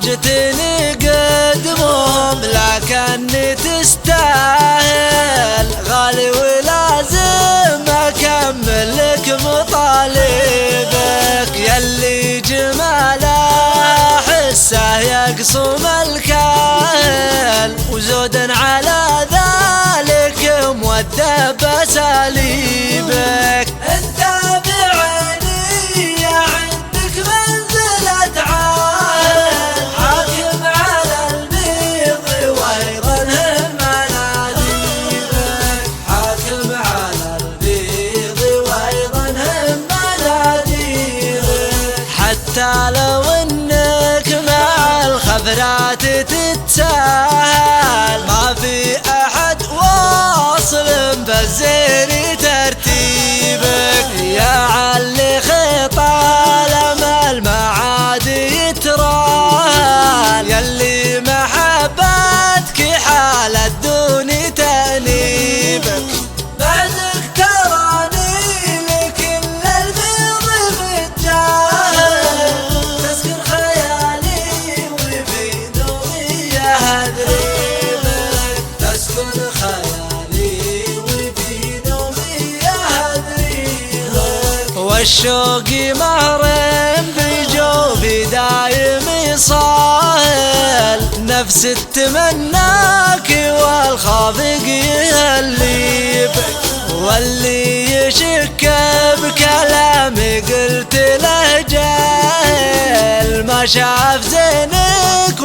جتني قدمهم لكني تستاهل، غالي ولازم أكمل لك مطالبك، يلي جماله حسه يقصم الكاهل، وزودا على ذلك مودب أساليبك. انت بعيني عندك منزلة عاهل، حاكم على البيض وايضا هم مناديبك، حاكم على البيض وايضا هم مناديبك. حتى لو انك مع الخفرات تتساهل، ما في احد واصل بزين ترتيبك، يا علي خطى الامل معاد يتراهل، يلي محبتك حالة دون تأنيبك. بعدك تراني لكل البيض متجاهل، تسكن خيالي وفي نومي يهدريبك، تسكن خيالي وفي نومي يهدريبك. والشوق مهرم بجوفي دايم يصاهل، نفس تمناك والخافق يهليبك، واللي يشك بكلامي قلت له جاهل، ما شاف زينك